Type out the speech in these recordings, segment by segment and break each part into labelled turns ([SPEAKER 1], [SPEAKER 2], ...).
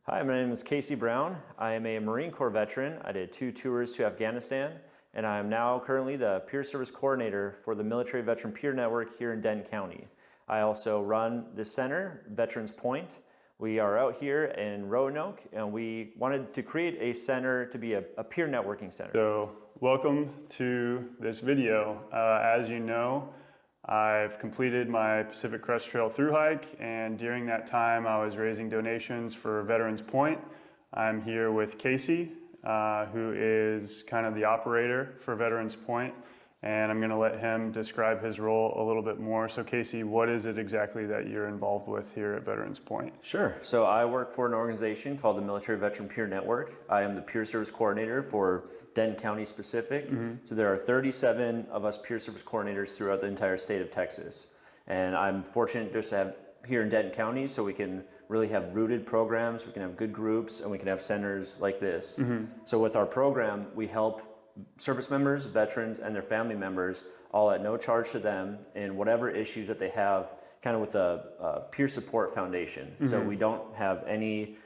[SPEAKER 1] Hi, my name is Kasey Brown. I am a Marine Corps veteran. I did 2 tours to Afghanistan, and I am now currently the peer service coordinator for the Military Veteran Peer Network here in Denton County. I also run the center, Veterans Point. We are out here in Roanoke, and we wanted to create a center to be a peer networking center.
[SPEAKER 2] So, welcome to this video. As you know, I've completed my Pacific Crest Trail thru hike, and during that time I was raising donations for Veterans Point. I'm here with Kasey, who is kind of the operator for Veterans Point, and I'm going to let him describe his role a little bit more. So Kasey, what is it exactly that you're involved with here at Veterans Point?
[SPEAKER 1] Sure. So I work for an organization called the Military Veteran Peer Network. I am the peer service coordinator for Denton County specific. So there are 37 of us peer service coordinators throughout the entire state of Texas. And I'm fortunate just to have here in Denton County so we can really have rooted programs, we can have good groups, and we can have centers like this. So with our program, we help service members, veterans, and their family members, all at no charge to them, in whatever issues that they have, kind of with a peer support foundation. So we don't have any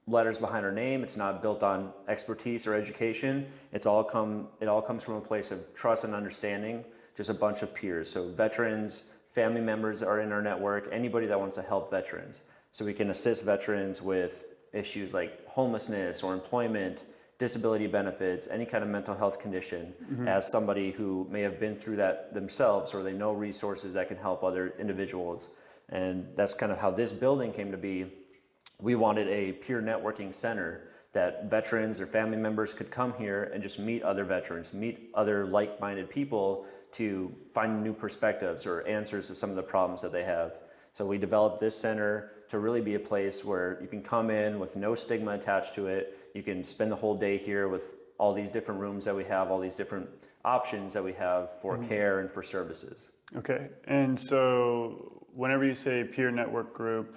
[SPEAKER 1] letters behind our name. It's not built on expertise or education. It all comes from a place of trust and understanding, just a bunch of peers. So veterans, family members are in our network, anybody that wants to help veterans. So we can assist veterans with issues like homelessness or employment, disability benefits, any kind of mental health condition, as somebody who may have been through that themselves, or they know resources that can help other individuals. And that's kind of how this building came to be. We wanted a peer networking center that veterans or family members could come here and just meet other veterans, meet other like-minded people to find new perspectives or answers to some of the problems that they have. So we developed this center to really be a place where you can come in with no stigma attached to it. You can spend the whole day here with all these different rooms that we have, all these different options that we have for care and for services.
[SPEAKER 2] Okay, and so whenever you say peer network group,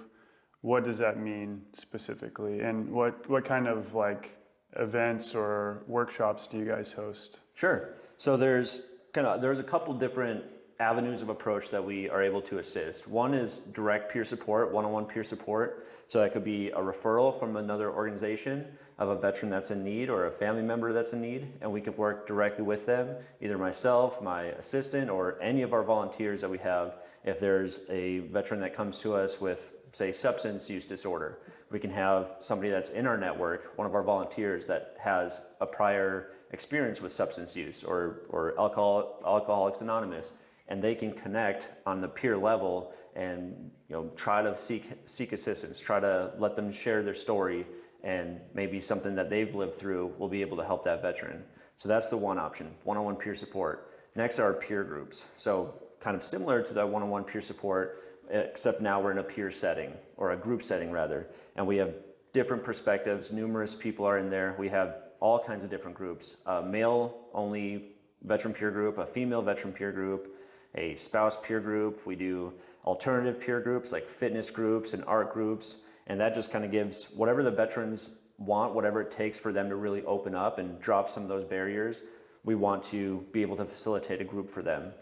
[SPEAKER 2] what does that mean specifically? And what kind of like events or workshops do you guys host?
[SPEAKER 1] Sure. So there's a couple different avenues of approach that we are able to assist. One is direct peer support, one-on-one peer support. So that could be a referral from another organization of a veteran that's in need or a family member that's in need, and we could work directly with them, either myself, my assistant, or any of our volunteers that we have. If there's a veteran that comes to us with, say, substance use disorder, we can have somebody that's in our network, one of our volunteers that has a prior experience with substance use or Alcoholics Anonymous, and they can connect on the peer level and try to seek assistance, try to let them share their story, and maybe something that they've lived through will be able to help that veteran. So that's the one option, one-on-one peer support. Next are peer groups. So kind of similar to that one-on-one peer support, except now we're in a peer setting, or a group setting rather, and we have different perspectives. Numerous people are in there. We have all kinds of different groups, a male-only veteran peer group, a female veteran peer group, a spouse peer group. We do alternative peer groups like fitness groups and art groups, and that just kind of gives whatever the veterans want, whatever it takes for them to really open up and drop some of those barriers. We want to be able to facilitate a group for them.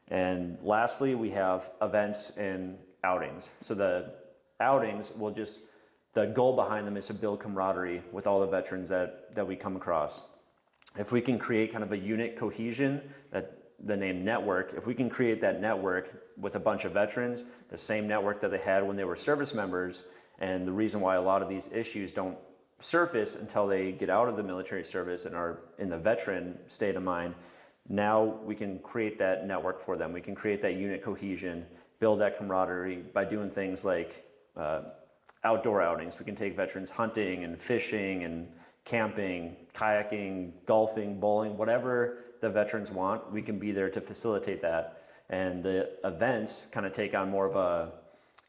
[SPEAKER 1] And lastly, we have events and outings. So the outings the goal behind them is to build camaraderie with all the veterans that we come across. If we can create kind of a unit cohesion, that the name network, if we can create that network with a bunch of veterans, the same network that they had when they were service members, and the reason why a lot of these issues don't surface until they get out of the military service and are in the veteran state of mind, now we can create that network for them. We can create that unit cohesion, build that camaraderie by doing things like outdoor outings. We can take veterans hunting and fishing and camping, kayaking, golfing, bowling, whatever the veterans want, we can be there to facilitate that. And the events kind of take on more of a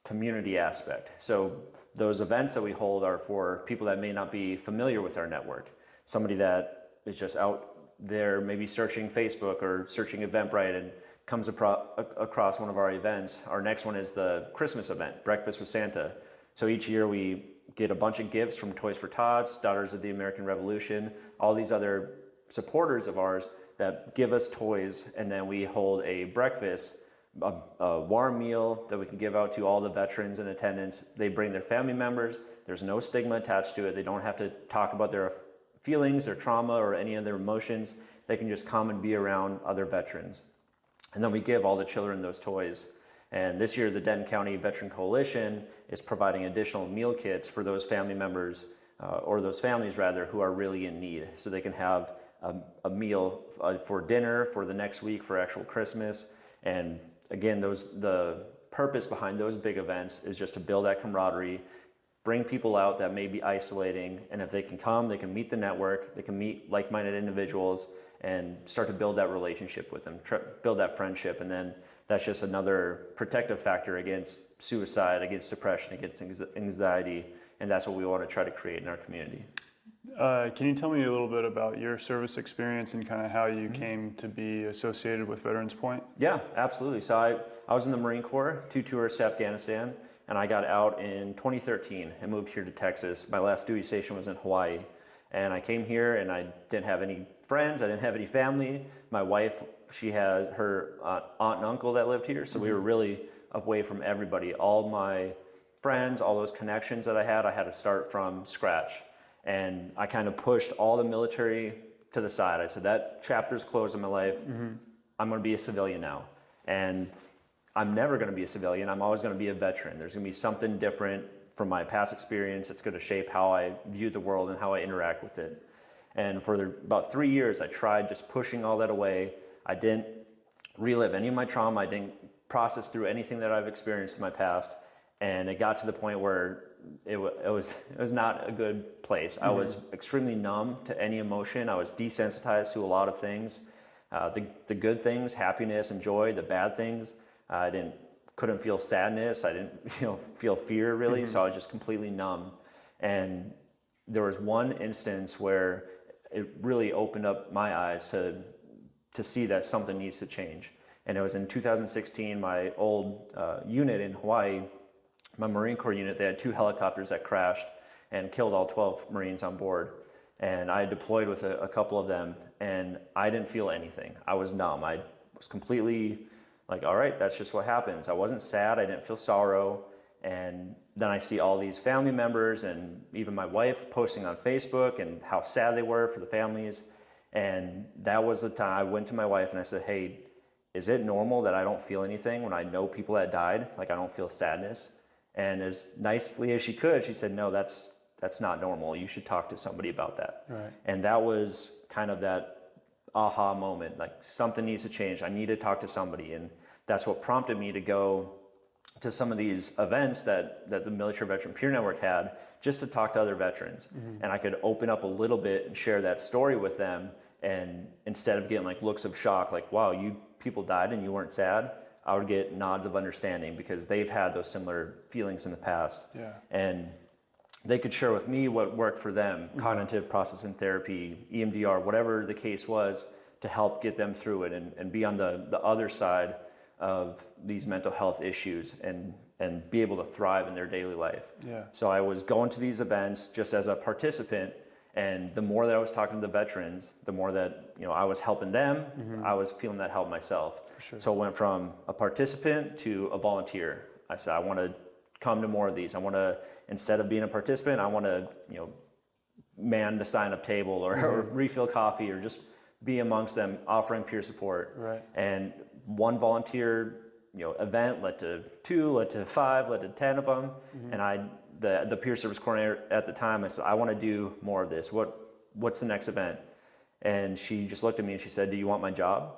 [SPEAKER 1] community aspect. So those events that we hold are for people that may not be familiar with our network. Somebody that is just out there maybe searching Facebook or searching Eventbrite and comes across one of our events. Our next one is the Christmas event, Breakfast with Santa. So each year we get a bunch of gifts from Toys for Tots, Daughters of the American Revolution, all these other supporters of ours that give us toys, and then we hold a breakfast a warm meal that we can give out to all the veterans in attendance. They bring their family members. There's no stigma attached to it. They don't have to talk about their feelings, their trauma, or any of their emotions. They can just come and be around other veterans. And then we give all the children those toys. And this year, the Denton County Veteran Coalition is providing additional meal kits for those family members, or those families rather, who are really in need. So they can have a meal for dinner for the next week for actual Christmas. And again, the purpose behind those big events is just to build that camaraderie, bring people out that may be isolating, and if they can come, they can meet the network, they can meet like-minded individuals, and start to build that relationship with them, build that friendship, and then that's just another protective factor against suicide, against depression, against anxiety, and that's what we want to try to create in our community.
[SPEAKER 2] Can you tell me a little bit about your service experience and kind of how you came to be associated with Veterans Point?
[SPEAKER 1] Yeah, absolutely. So I was in the Marine Corps, 2 tours to Afghanistan, and I got out in 2013 and moved here to Texas. My last duty station was in Hawaii. And I came here and I didn't have any friends, I didn't have any family. My wife, she had her aunt and uncle that lived here, so we were really away from everybody. All my friends, all those connections that I had to start from scratch. And I kind of pushed all the military to the side. I said, that chapter's closed in my life. I'm going to be a civilian now. And I'm never going to be a civilian. I'm always going to be a veteran. There's going to be something different from my past experience. It's going to shape how I view the world and how I interact with it. And for about 3 years, I tried just pushing all that away. I didn't relive any of my trauma. I didn't process through anything that I've experienced in my past. And it got to the point where it was not a good place. I was extremely numb to any emotion. I was desensitized to a lot of things. The good things, happiness and joy, the bad things, I couldn't feel sadness. I didn't feel fear really. So I was just completely numb. And there was one instance where it really opened up my eyes to see that something needs to change. And it was in 2016, my old unit in Hawaii, my Marine Corps unit, they had 2 helicopters that crashed and killed all 12 Marines on board. And I deployed with a couple of them, and I didn't feel anything. I was numb. I was completely like, all right, that's just what happens. I wasn't sad. I didn't feel sorrow. And then I see all these family members and even my wife posting on Facebook and how sad they were for the families. And that was the time I went to my wife and I said, hey, is it normal that I don't feel anything when I know people that died? Like, I don't feel sadness. And as nicely as she could, she said, no, that's not normal. You should talk to somebody about that.
[SPEAKER 2] Right.
[SPEAKER 1] And that was kind of that aha moment, like something needs to change. I need to talk to somebody. And that's what prompted me to go to some of these events that the Military Veteran Peer Network had, just to talk to other veterans. And I could open up a little bit and share that story with them. And instead of getting like looks of shock, like, wow, people died and you weren't sad, I would get nods of understanding because they've had those similar feelings in the past.
[SPEAKER 2] Yeah.
[SPEAKER 1] And they could share with me what worked for them, cognitive processing therapy, EMDR, whatever the case was, to help get them through it and be on the other side of these mental health issues and be able to thrive in their daily life.
[SPEAKER 2] Yeah.
[SPEAKER 1] So I was going to these events just as a participant, and the more that I was talking to the veterans, the more that I was helping them, I was feeling that help myself.
[SPEAKER 2] Sure.
[SPEAKER 1] So I went from a participant to a volunteer. I said, I want to come to more of these. I want to, instead of being a participant, I want to, man the sign-up table or refill coffee or just be amongst them, offering peer support.
[SPEAKER 2] Right.
[SPEAKER 1] And one volunteer, event led to 2, led to 5, led to 10 of them. And the peer service coordinator at the time, I said, I want to do more of this. What's the next event? And she just looked at me and she said, do you want my job?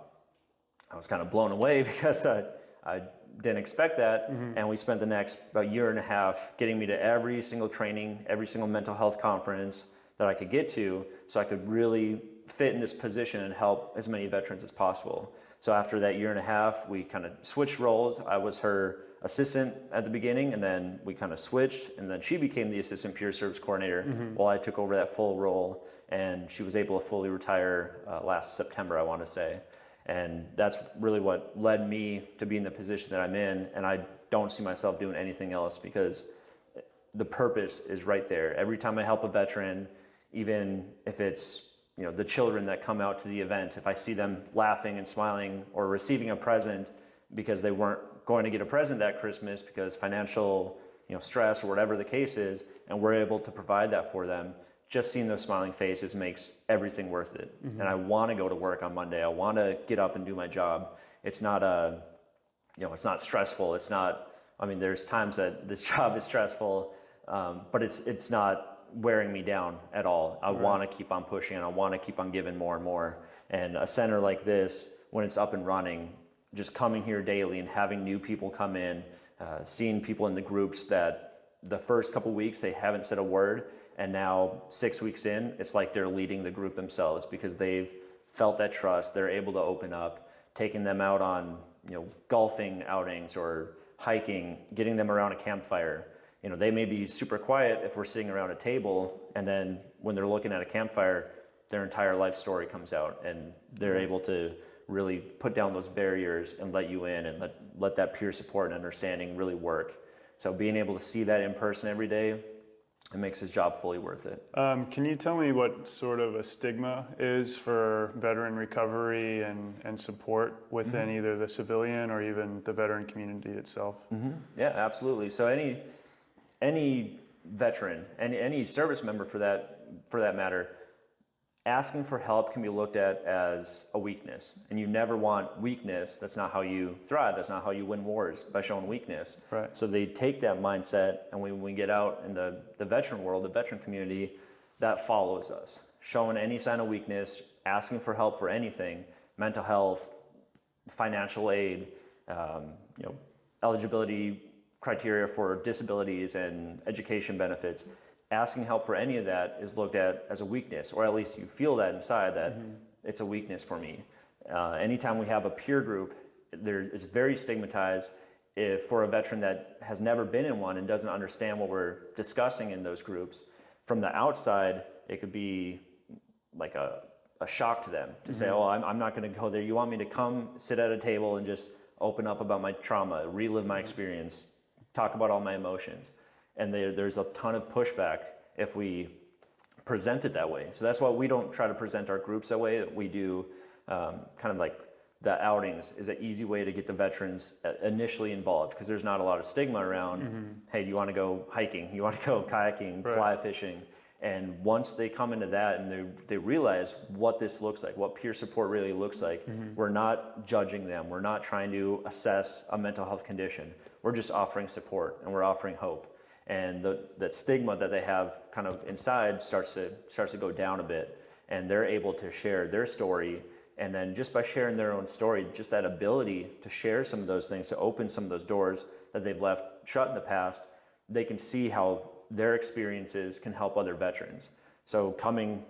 [SPEAKER 1] I was kind of blown away because I didn't expect that. And we spent the next about year and a half getting me to every single training, every single mental health conference that I could get to, so I could really fit in this position and help as many veterans as possible. So after that year and a half, we kind of switched roles. I was her assistant at the beginning, and then we kind of switched, and then she became the assistant peer service coordinator while I took over that full role, and she was able to fully retire last September, I want to say. And that's really what led me to be in the position that I'm in, and I don't see myself doing anything else because the purpose is right there. Every time I help a veteran, even if it's the children that come out to the event, if I see them laughing and smiling or receiving a present, because they weren't going to get a present that Christmas because financial, stress or whatever the case is, and we're able to provide that for them. Just seeing those smiling faces makes everything worth it. And I want to go to work on Monday. I want to get up and do my job. It's not it's not stressful. It's not, there's times that this job is stressful, but it's not wearing me down at all. I want to keep on pushing, and I want to keep on giving more and more. And a center like this, when it's up and running, just coming here daily and having new people come in, seeing people in the groups that the first couple weeks they haven't said a word, and now 6 weeks in, it's like they're leading the group themselves because they've felt that trust. They're able to open up, taking them out on golfing outings or hiking, getting them around a campfire. They may be super quiet if we're sitting around a table, and then when they're looking at a campfire, their entire life story comes out, and they're able to really put down those barriers and let you in, and let that peer support and understanding really work. So being able to see that in person every day, it makes his job fully worth it.
[SPEAKER 2] Can you tell me what sort of a stigma is for veteran recovery and support within either the civilian or even the veteran community itself?
[SPEAKER 1] Yeah, absolutely. So any veteran, any service member for that matter, asking for help can be looked at as a weakness, and you never want weakness. That's not how you thrive. That's not how you win wars, by showing weakness.
[SPEAKER 2] Right.
[SPEAKER 1] So they take that mindset, and when we get out in the veteran world, the veteran community, that follows us. Showing any sign of weakness, asking for help for anything, mental health, financial aid, eligibility criteria for disabilities and education benefits. Asking help for any of that is looked at as a weakness, or at least you feel that inside that it's a weakness for me. Anytime we have a peer group, it's very stigmatized for a veteran that has never been in one and doesn't understand what we're discussing in those groups. From the outside, it could be like a shock to them to say, oh, I'm not going to go there. You want me to come sit at a table and just open up about my trauma, relive my experience, talk about all my emotions. And there's a ton of pushback if we present it that way. So that's why we don't try to present our groups that way. We do kind of like the outings is an easy way to get the veterans initially involved, because there's not a lot of stigma around, hey, do you want to go hiking? You want to go kayaking, fly fishing? And once they come into that and they realize what this looks like, what peer support really looks like, we're not judging them. We're not trying to assess a mental health condition. We're just offering support, and we're offering hope. And that stigma that they have kind of inside starts to go down a bit, and they're able to share their story. And then just by sharing their own story, just that ability to share some of those things, to open some of those doors that they've left shut in the past, they can see how their experiences can help other veterans. So coming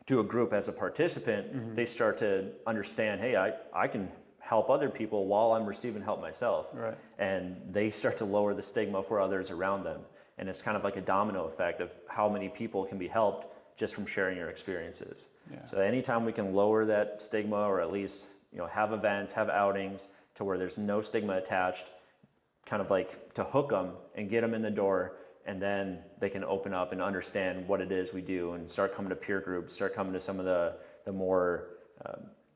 [SPEAKER 1] to a group as a participant, they start to understand, hey, I can help other people while I'm receiving help myself.
[SPEAKER 2] Right.
[SPEAKER 1] And they start to lower the stigma for others around them. And it's kind of like a domino effect of how many people can be helped just from sharing your experiences.
[SPEAKER 2] Yeah.
[SPEAKER 1] So anytime we can lower that stigma, or at least have events, have outings to where there's no stigma attached, kind of like to hook them and get them in the door, and then they can open up and understand what it is we do and start coming to peer groups, start coming to some of the more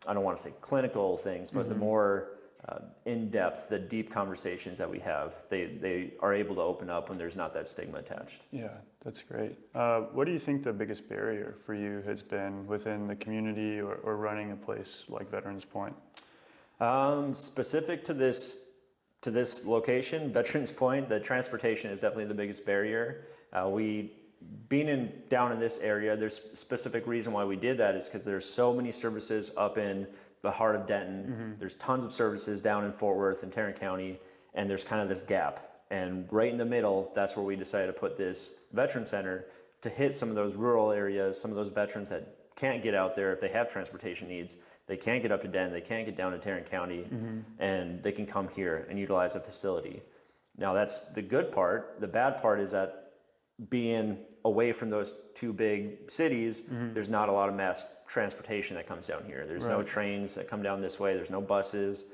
[SPEAKER 1] I don't want to say clinical things, but the more in-depth, the deep conversations that we have, they are able to open up when there's not that stigma attached.
[SPEAKER 2] Yeah, that's great. What do you think the biggest barrier for you has been within the community or running a place like Veterans Point?
[SPEAKER 1] Specific to this location, Veterans Point, the transportation is definitely the biggest barrier. Being down in this area, there's a specific reason why we did that is because there's so many services up in the heart of Denton. There's tons of services down in Fort Worth and Tarrant County, and there's kind of this gap. And right in the middle, that's where we decided to put this veteran center to hit some of those rural areas, some of those veterans that can't get out there if they have transportation needs. They can't get up to Denton, they can't get down to Tarrant County, and they can come here and utilize the facility. Now that's the good part. The bad part is that being away from those two big cities, there's not a lot of mass transportation that comes down here. There's no trains that come down this way. There's no buses.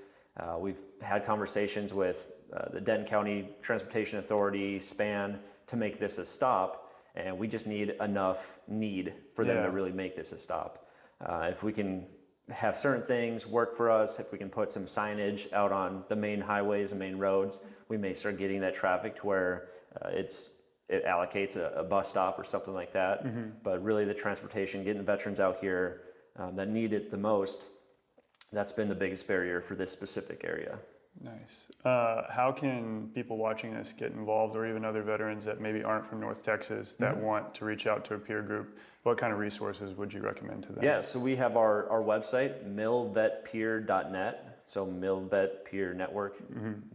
[SPEAKER 1] We've had conversations with the Denton County Transportation Authority, SPAN, to make this a stop, and we just need enough need for them to really make this a stop. If we can have certain things work for us, if we can put some signage out on the main highways and main roads, we may start getting that traffic to where it allocates a bus stop or something like that. But really the transportation, getting veterans out here that need it the most, that's been the biggest barrier for this specific area.
[SPEAKER 2] Nice. How can people watching this get involved, or even other veterans that maybe aren't from North Texas that want to reach out to a peer group? What kind of resources would you recommend to them?
[SPEAKER 1] Yeah, so we have our website, milvetpeer.net. So Milvet Peer Network,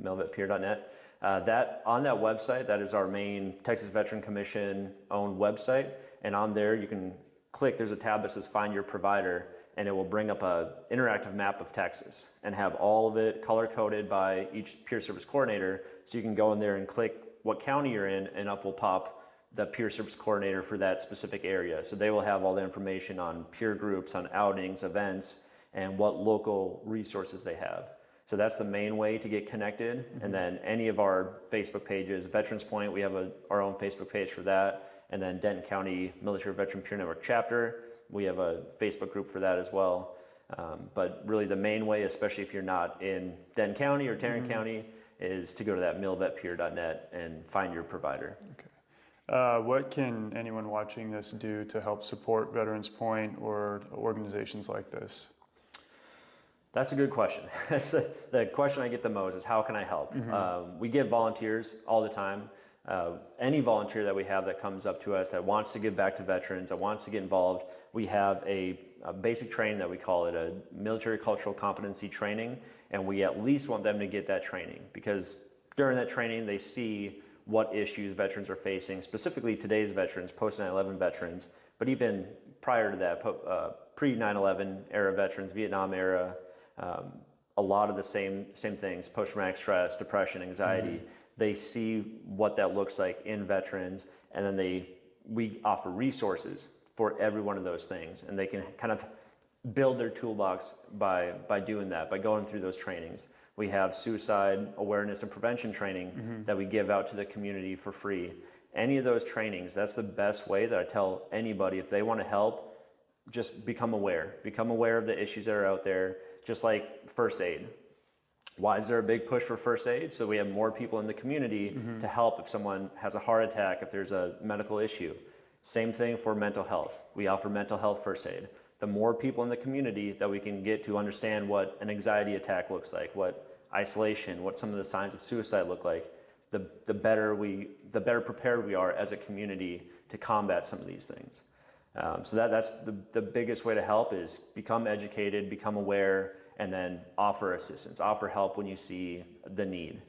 [SPEAKER 1] milvetpeer.net. On that website, that is our main Texas Veteran Commission owned website. And on there, you can click, there's a tab that says Find Your Provider, and it will bring up an interactive map of Texas and have all of it color coded by each peer service coordinator. So you can go in there and click what county you're in, and up will pop the peer service coordinator for that specific area. So they will have all the information on peer groups, on outings, events, and what local resources they have. So that's the main way to get connected. And then any of our Facebook pages, Veterans Point, we have our own Facebook page for that. And then Denton County Military Veteran Peer Network Chapter, we have a Facebook group for that as well. But really the main way, especially if you're not in Denton County or Tarrant County, is to go to that milvetpeer.net and find your provider.
[SPEAKER 2] Okay. What can anyone watching this do to help support Veterans Point or organizations like this?
[SPEAKER 1] That's a good question. That's the question I get the most is how can I help? We get volunteers all the time. Any volunteer that we have that comes up to us that wants to give back to veterans, that wants to get involved, we have a basic training that we call it a military cultural competency training, and we at least want them to get that training because during that training they see what issues veterans are facing, specifically today's veterans, post 9/11 veterans, but even prior to that, pre 9/11 era veterans, Vietnam era, a lot of the same things, post-traumatic stress, depression, anxiety. They see what that looks like in veterans, and then we offer resources for every one of those things, and they can kind of build their toolbox by doing that, by going through those trainings. We have suicide awareness and prevention training that we give out to the community for free. Any of those trainings, that's the best way that I tell anybody if they want to help, just become aware of the issues that are out there, just like first aid. Why is there a big push for first aid? So we have more people in the community to help if someone has a heart attack, if there's a medical issue. Same thing for mental health. We offer mental health first aid. The more people in the community that we can get to understand what an anxiety attack looks like, what isolation, what some of the signs of suicide look like, the better prepared we are as a community to combat some of these things. So that's the biggest way to help is become educated, become aware, and then offer assistance, offer help when you see the need.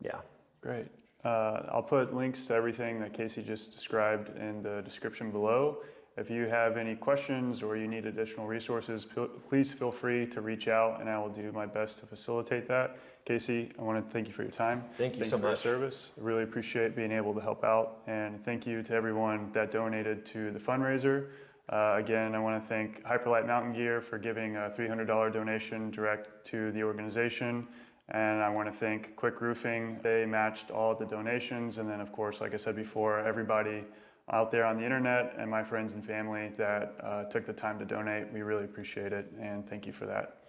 [SPEAKER 1] Yeah.
[SPEAKER 2] Great. I'll put links to everything that Kasey just described in the description below. If you have any questions or you need additional resources, please feel free to reach out and I will do my best to facilitate that. Kasey, I want to thank you for your time.
[SPEAKER 1] Thank you so
[SPEAKER 2] for your
[SPEAKER 1] much.
[SPEAKER 2] service. I really appreciate being able to help out, and thank you to everyone that donated to the fundraiser. Again, I want to thank Hyperlight Mountain Gear for giving a $300 donation direct to the organization. And I want to thank Quick Roofing. They matched all the donations. And then, of course, like I said before, everybody out there on the internet and my friends and family that took the time to donate. We really appreciate it, and thank you for that.